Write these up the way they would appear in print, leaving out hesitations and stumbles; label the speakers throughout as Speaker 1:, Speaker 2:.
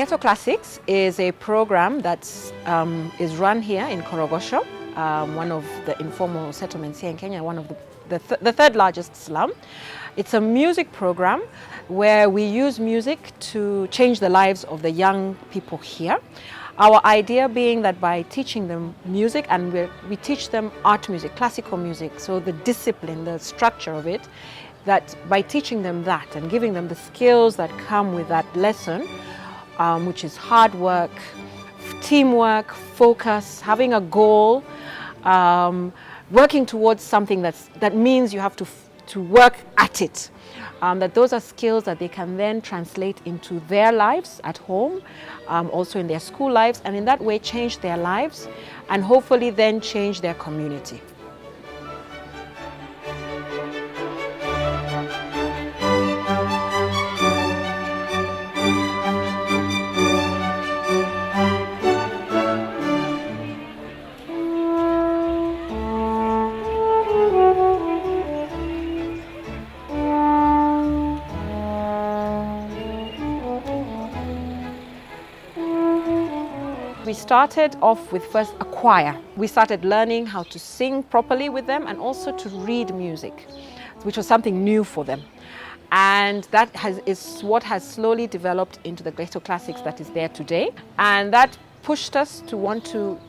Speaker 1: Ghetto Classics is a program that is run here in Korogosho, one of the informal settlements here in Kenya, one of the third largest slum. It's a music program where we use music to change the lives of the young people here. Our idea being that by teaching them music, and we teach them art music, classical music, so the discipline, the structure of it, that by teaching them that and giving them the skills that come with that lesson, which is hard work, teamwork, focus, having a goal, working towards something that means you have to work at it. That those are skills that they can then translate into their lives at home, also in their school lives, and in that way change their lives and hopefully then change their community. We started off with first a choir. We started learning how to sing properly with them and also to read music, which was something new for them. And that is what has slowly developed into the Ghetto Classics that is there today. And that pushed us to want to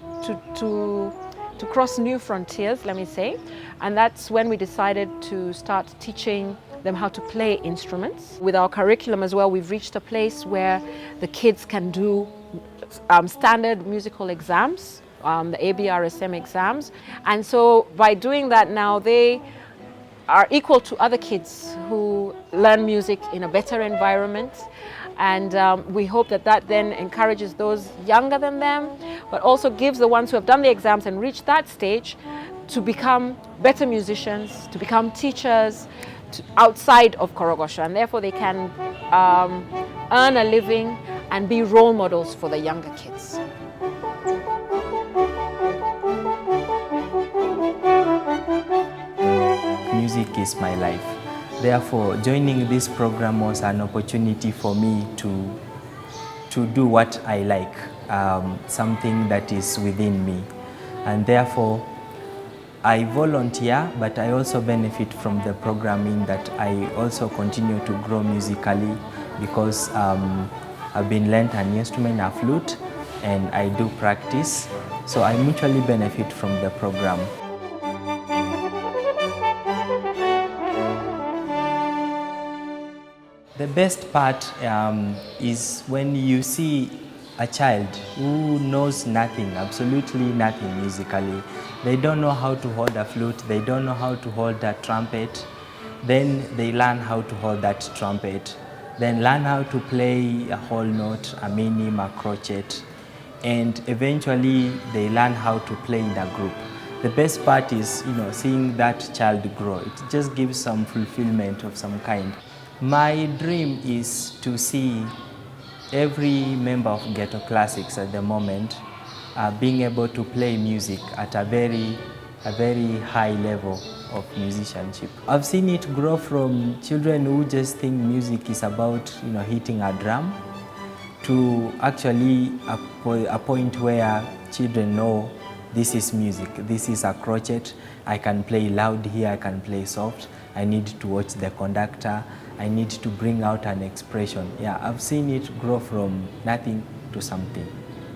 Speaker 1: cross new frontiers, let me say. And that's when we decided to start teaching them how to play instruments. With our curriculum as well, we've reached a place where the kids can do standard musical exams, the ABRSM exams. And so by doing that now, they are equal to other kids who learn music in a better environment. And we hope that that then encourages those younger than them, but also gives the ones who have done the exams and reached that stage to become better musicians, to become teachers outside of Korogosho, and therefore they can earn a living and be role models for the younger kids.
Speaker 2: Music is my life. Therefore, joining this program was an opportunity for me to do what I like, something that is within me. And therefore, I volunteer, but I also benefit from the programming that I also continue to grow musically because I've been learned an instrument, a flute, and I do practice. So I mutually benefit from the program. The best part is when you see a child who knows nothing, absolutely nothing musically. They don't know how to hold a flute, they don't know how to hold a trumpet. Then they learn how to hold that trumpet. Then learn how to play a whole note, a minim, a crochet. And eventually they learn how to play in a group. The best part is, seeing that child grow. It just gives some fulfillment of some kind. My dream is to see every member of Ghetto Classics at the moment being able to play music at a very high level of musicianship. I've seen it grow from children who just think music is about hitting a drum to actually a point where children know this is music, this is a crochet, I can play loud here, I can play soft, I need to watch the conductor, I need to bring out an expression. Yeah, I've seen it grow from nothing to something,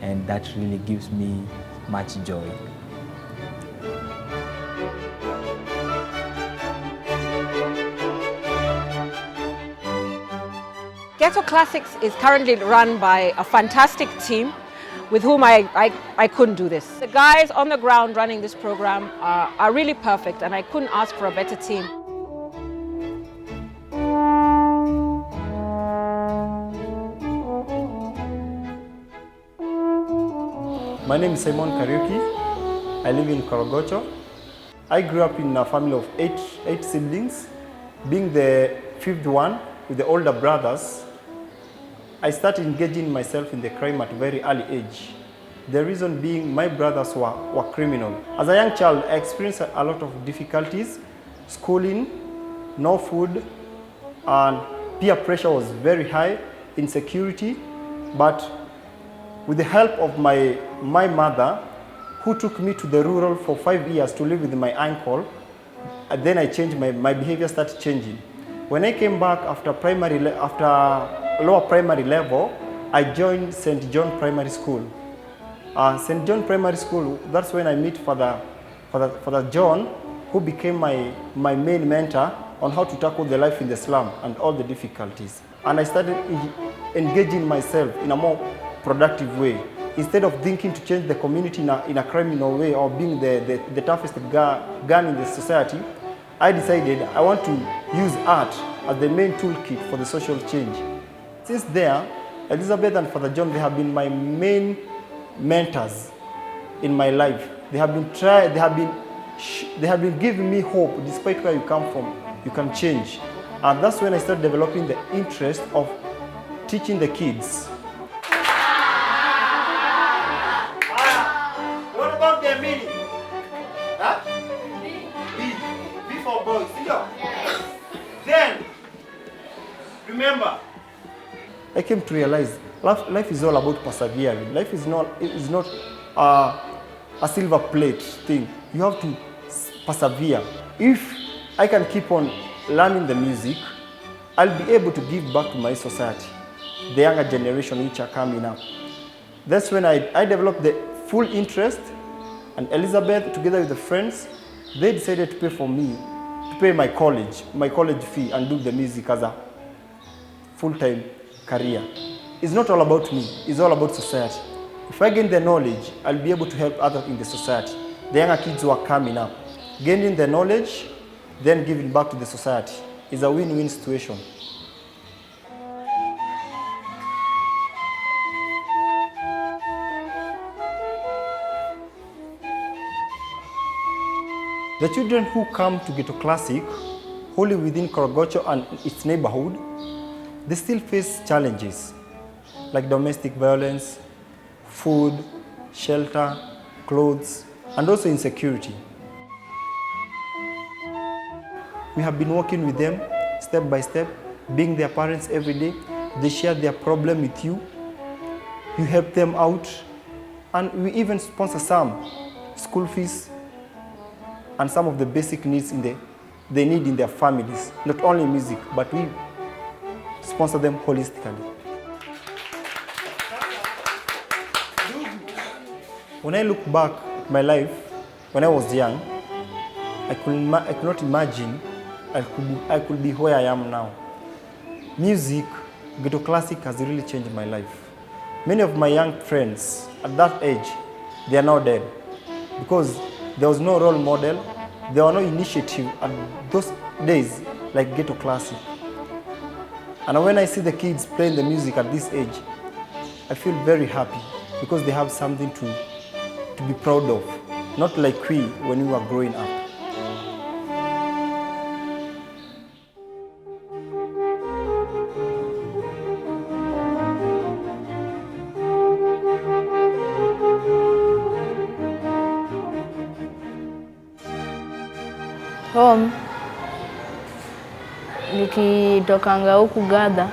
Speaker 2: and that really gives me much joy.
Speaker 1: Ghetto Classics is currently run by a fantastic team with whom I couldn't do this. The guys on the ground running this program are really perfect, and I couldn't ask for a better team.
Speaker 3: My name is Simon Kariuki. I live in Korogosho. I grew up in a family of eight siblings. Being the fifth one with the older brothers, I started engaging myself in the crime at a very early age. The reason being my brothers were criminal. As a young child, I experienced a lot of difficulties, schooling, no food, and peer pressure was very high, insecurity, But with the help of my mother, who took me to the rural for 5 years to live with my uncle, and then I changed, my behavior started changing. When I came back after lower primary level, I joined St. John Primary School. St. John Primary School, that's when I meet Father John, who became my main mentor on how to tackle the life in the slum and all the difficulties. And I started engaging myself in a more productive way. Instead of thinking to change the community in a criminal way or being the toughest gun in the society, I decided I want to use art as the main toolkit for the social change. Since there, Elizabeth and Father John, they have been my main mentors in my life. They have been giving me hope. Despite where you come from, you can change. And that's when I started developing the interest of teaching the kids. What about their meaning? Huh? B for boys. Yes. Then, remember, I came to realize life is all about persevering. Life is not a silver plate thing. You have to persevere. If I can keep on learning the music, I'll be able to give back to my society, the younger generation which are coming up. That's when I developed the full interest, and Elizabeth, together with the friends, they decided to pay for me, to pay my college fee, and do the music as a full-time career. It's not all about me, it's all about society. If I gain the knowledge, I'll be able to help others in the society. The younger kids who are coming up, gaining the knowledge, then giving back to the society is a win-win situation. The children who come to Ghetto Classic, who live within Korogocho and its neighborhood, they still face challenges like domestic violence, food, shelter, clothes, and also insecurity. We have been working with them step by step, being their parents every day. They share their problem with you. You help them out, and we even sponsor some school fees and some of the basic needs they need in their families. Not only music, but we sponsor them holistically. When I look back at my life, when I was young, I could not imagine I could be where I am now. Music, Ghetto Classic has really changed my life. Many of my young friends at that age, they are now dead because there was no role model, there was no initiative at those days like Ghetto Classic. And when I see the kids playing the music at this age, I feel very happy because they have something to be proud of, not like we when we were growing up.
Speaker 4: Home, nikitokanga huku Gather,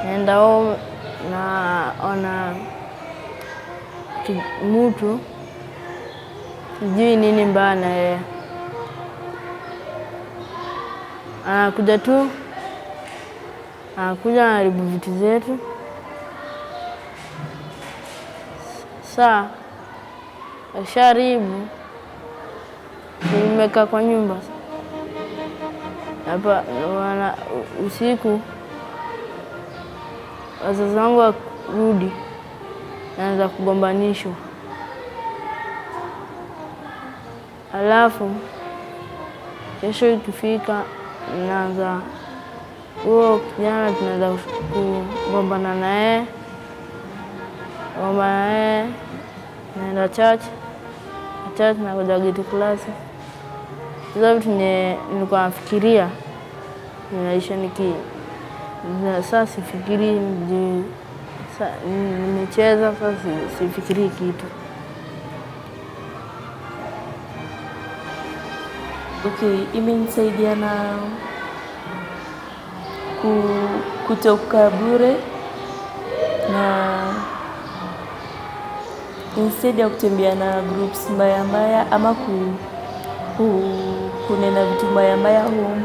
Speaker 4: naenda home naona mtu sijui nini mbaya na yeye. Anakuja tu, anakuja anaharibu vitu zetu. Saa ashaharibu, nimekaa kwa nyumba hapa usiku, wazazi wangu warudi, naanza kugombanishwa. Alafu kesho ikifika, naanza huo kijana tunaanza kugombana naye, naenda church na kuja Ghetto Classics. Hizo vitu nilikuwa nafikiria, ninaisha sasa sifikiri, nimecheza sasa sifikiri kitu.
Speaker 5: Okay, imenisaidia na kutoka bure na instead ya kutembea na groups mbaya mbaya ama kunena vitu mbaya mbaya home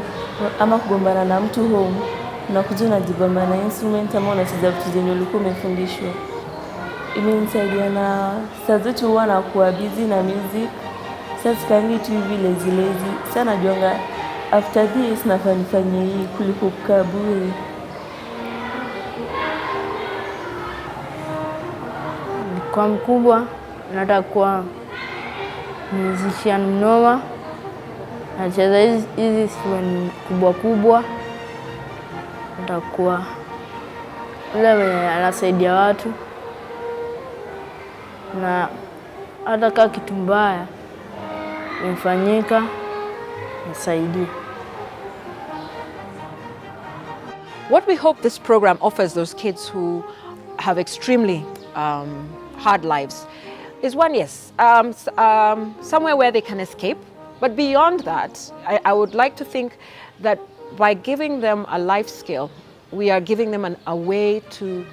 Speaker 5: ama kugombana na mtu home, unakuja unajibamba na instrument ama unacheza vitu zenye ulikuwa umefundishwa. Imenisaidia na saa zote huwa nakuwa busy na music. Sasa sikangi tu hivi lazy. Sasa najuanga after this nafaa nifanye hii kuliko kukaa bure.
Speaker 4: Kwa mkubwa nataka kuwa musician mnoma, nacheza hizi instrument kubwa, nataka kuwa yule mwenye anasaidia watu, na hata kama kitu mbaya imefanyika nisaidie.
Speaker 1: What we hope this program offers those kids who have extremely hard lives is one, yes, somewhere where they can escape. But beyond that, I would like to think that by giving them a life skill, we are giving them a way to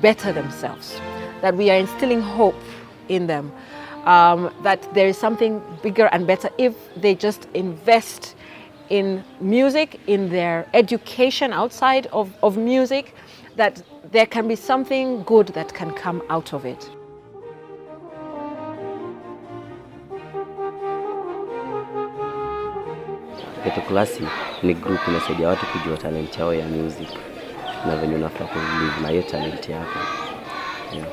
Speaker 1: better themselves, that we are instilling hope in them, that there is something bigger and better if they just invest in music, in their education outside of music, that there can be something good that can come out of it.
Speaker 6: Ghetto Classics ni group inasaidia watu kujua talent yao ya music na venye unafaa kulive na hiyo talent yako. Yeah.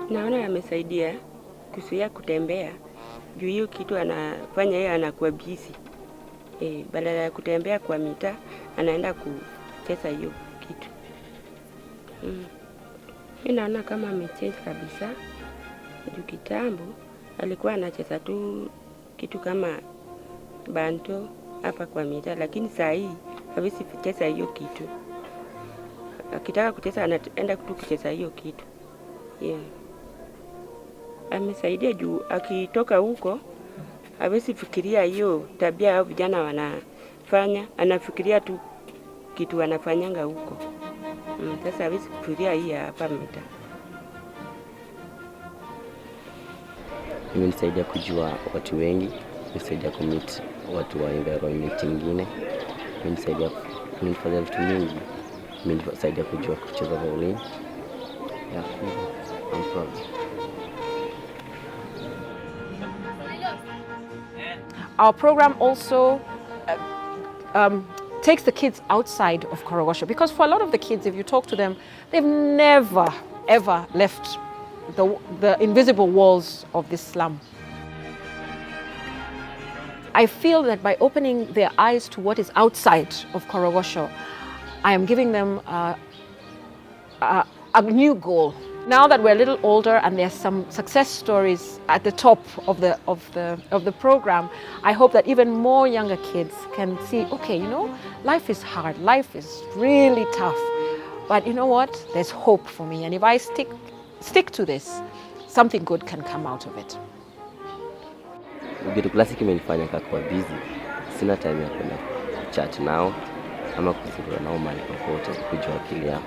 Speaker 7: Naona yamesaidia kusuia kutembea juu hiyo kitu anafanya yeye anakuwa busy. Badala ya kutembea kwa mita anaenda kucheza hiyo kitu. Mimi naona kama amechange kabisa. Juu kitambo alikuwa anacheza tu kitu kama banto hapa kwa mita, lakini saa hii hawezi kucheza hiyo kitu. Akitaka kucheza anaenda tu kucheza hiyo kitu. Yeah. Amesaidia juu akitoka huko hawezi fikiria hiyo tabia au vijana wanafanya, anafikiria tu kitu wanafanyanga huko. Sasa hawezi kufikiria hii hapa mita.
Speaker 6: Imenisaidia kujua watu wengi, imenisaidia kumeet watu wa environment nyingine, imenisaidia kunifanya vitu mingi, imenisaidia kujua kucheza violin. Yeah, I'm proud.
Speaker 1: Our program also takes the kids outside of Korogosho, because for a lot of the kids, if you talk to them, they've never, ever left the invisible walls of this slum. I feel that by opening their eyes to what is outside of Korogosho, I am giving them a new goal. Now that we're a little older and there's some success stories at the top of the program, I hope that even more younger kids can see, okay, you know, life is hard, life is really tough, but you know what? There's hope for me, and if I stick to this, something good can come out of it.
Speaker 6: Ghetto Classics imenifanya kakuwa busy. Sina time ya kwenda chat nao ama kuzurura nao mahali popote kujua akili yao.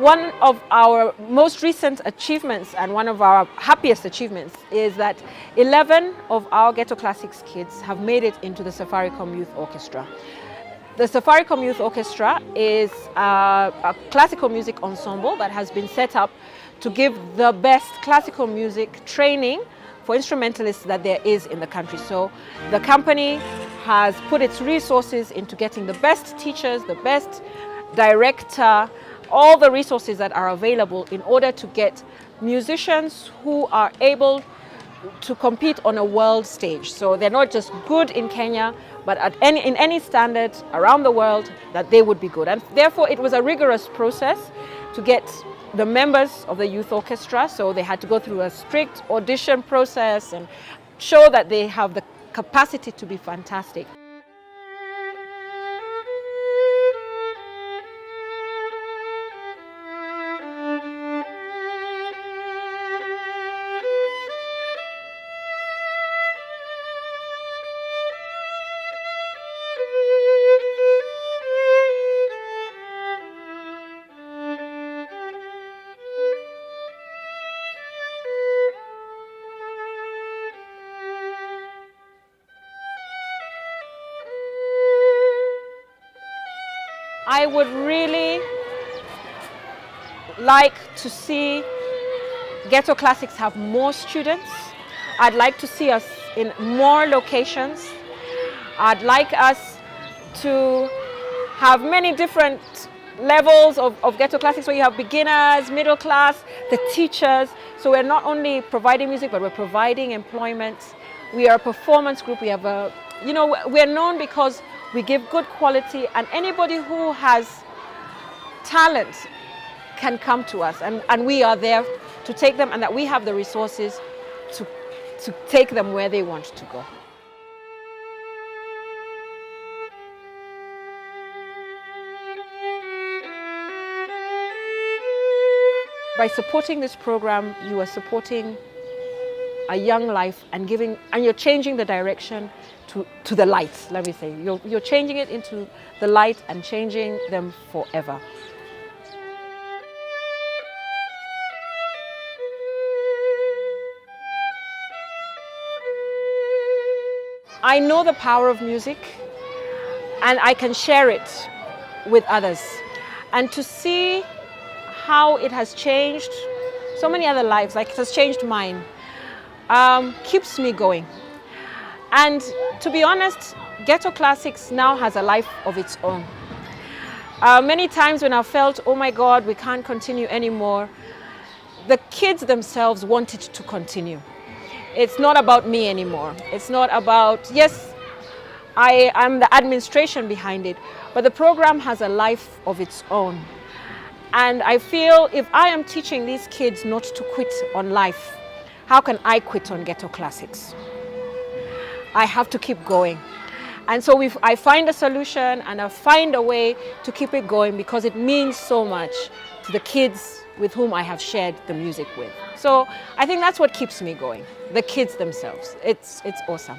Speaker 1: One of our most recent achievements and one of our happiest achievements is that 11 of our Ghetto Classics kids have made it into the Safaricom Youth Orchestra. The Safaricom Youth Orchestra is a classical music ensemble that has been set up to give the best classical music training for instrumentalists that there is in the country. So the company has put its resources into getting the best teachers, the best director, all the resources that are available in order to get musicians who are able to compete on a world stage. So they're not just good in Kenya, but in any standard around the world, that they would be good. And therefore, it was a rigorous process to get the members of the youth orchestra. So they had to go through a strict audition process and show that they have the capacity to be fantastic. I would really like to see Ghetto Classics have more students. I'd like to see us in more locations. I'd like us to have many different levels of Ghetto Classics, where you have beginners, middle class, the teachers. So we're not only providing music, but we're providing employment. We are a performance group. We have a, we're known because we give good quality, and anybody who has talent can come to us, and we are there to take them, and that we have the resources to take them where they want to go. By supporting this program, you are supporting a young life and you're changing the direction to the light, let me say. You're changing it into the light and changing them forever. I know the power of music, and I can share it with others. And to see how it has changed so many other lives, like it has changed mine, keeps me going. And to be honest, Ghetto Classics now has a life of its own. Many times when I felt, oh my God, we can't continue anymore, the kids themselves wanted to continue. It's not about me anymore. It's not about, yes, I'm the administration behind it, but the program has a life of its own. And I feel if I am teaching these kids not to quit on life, how can I quit on Ghetto Classics? I have to keep going. And so I find a solution, and I find a way to keep it going, because it means so much to the kids with whom I have shared the music with. So I think that's what keeps me going, the kids themselves. It's awesome.